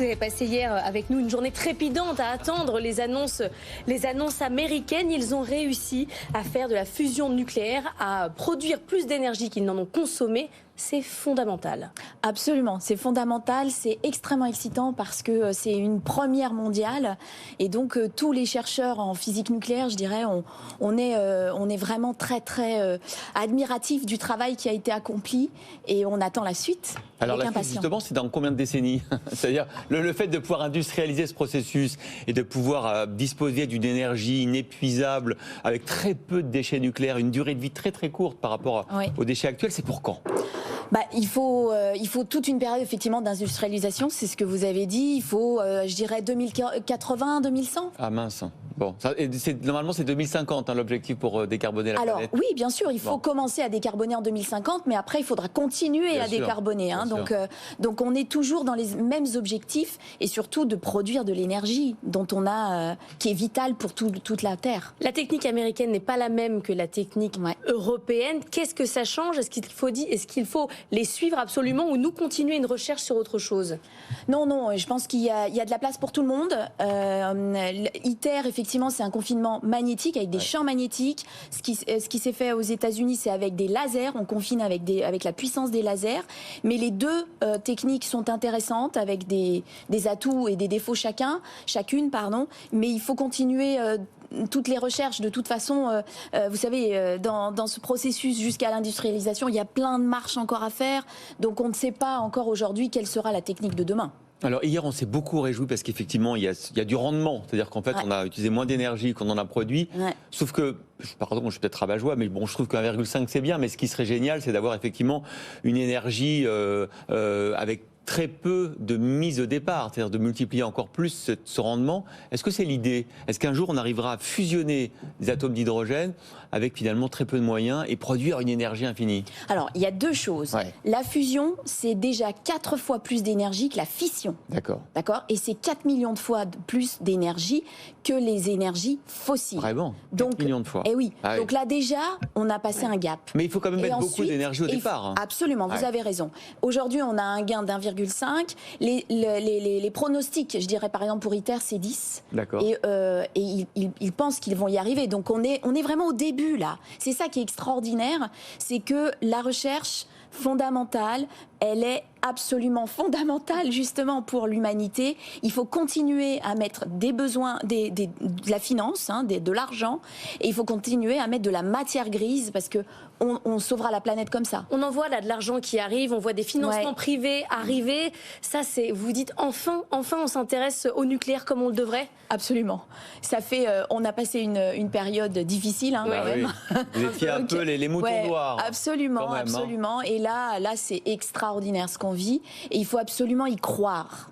avez passé hier avec nous une journée trépidante à attendre les annonces américaines. Ils ont réussi à faire de la fusion nucléaire, à produire plus d'énergie qu'ils n'en ont consommé. C'est fondamental. Absolument, c'est fondamental, c'est extrêmement excitant parce que c'est une première mondiale et donc tous les chercheurs en physique nucléaire, je dirais, on est vraiment très admiratifs du travail qui a été accompli et on attend la suite. Alors avec la suite, impatience. justement, c'est dans combien de décennies? C'est-à-dire le fait de pouvoir industrialiser ce processus et de pouvoir disposer d'une énergie inépuisable avec très peu de déchets nucléaires, une durée de vie très courte par rapport aux déchets actuels, c'est pour quand? Il faut toute une période effectivement d'industrialisation, c'est ce que vous avez dit. Il faut, je dirais, 2080, 2100. Ah mince. Bon, normalement c'est 2050 l'objectif pour décarboner la planète. Oui, bien sûr, il faut commencer à décarboner en 2050, mais après il faudra continuer à décarboner. Donc on est toujours dans les mêmes objectifs et surtout de produire de l'énergie dont on a, qui est vitale pour toute la Terre. La technique américaine n'est pas la même que la technique européenne. Qu'est-ce que ça change? Est-ce qu'il faut les suivre absolument ou nous continuer une recherche sur autre chose? Non, je pense qu'il y a de la place pour tout le monde. ITER, effectivement, c'est un confinement magnétique avec des champs magnétiques. Ce qui s'est fait aux États-Unis, c'est avec des lasers. On confine avec la puissance des lasers. Mais les deux techniques sont intéressantes avec des atouts et des défauts chacune. Mais il faut continuer toutes les recherches. De toute façon, vous savez, dans ce processus jusqu'à l'industrialisation, il y a plein de marches encore à faire. Donc on ne sait pas encore aujourd'hui quelle sera la technique de demain. Alors hier, on s'est beaucoup réjoui parce qu'effectivement, il y a du rendement. C'est-à-dire qu'en fait, on a utilisé moins d'énergie qu'on en a produit. Sauf que, pardon, je suis peut-être rabat-joie, mais bon, je trouve qu'1,5 c'est bien. Mais ce qui serait génial, c'est d'avoir effectivement une énergie avec très peu de mise au départ, c'est-à-dire de multiplier encore plus ce rendement. Est-ce que c'est l'idée? Est-ce qu'un jour on arrivera à fusionner des atomes d'hydrogène avec finalement très peu de moyens et produire une énergie infinie? Alors, il y a deux choses. La fusion, c'est déjà 4 fois plus d'énergie que la fission. D'accord. Et c'est 4 millions de fois plus d'énergie que les énergies fossiles. Vraiment? 4 millions de fois. Eh oui. Donc là, déjà, on a passé un gap. Mais il faut quand même mettre beaucoup d'énergie au départ. Absolument, vous avez raison. Aujourd'hui, on a un gain d'1,5. Les pronostics, je dirais par exemple pour ITER, c'est 10. D'accord. Et ils pensent qu'ils vont y arriver. Donc on est vraiment au début là. C'est ça qui est extraordinaire, c'est que la recherche fondamentale, elle est absolument fondamentale justement pour l'humanité. Il faut continuer à mettre des besoins, de la finance, de l'argent, et il faut continuer à mettre de la matière grise parce que on sauvera la planète comme ça. On en voit là de l'argent qui arrive, on voit des financements privés arriver. Ça, c'est, vous dites enfin, on s'intéresse au nucléaire comme on le devrait. Absolument. Ça fait, on a passé une période difficile quand même. Vous étiez un peu les moutons noirs. Absolument. Et là, c'est extraordinaire ce qu'on vit et il faut absolument y croire.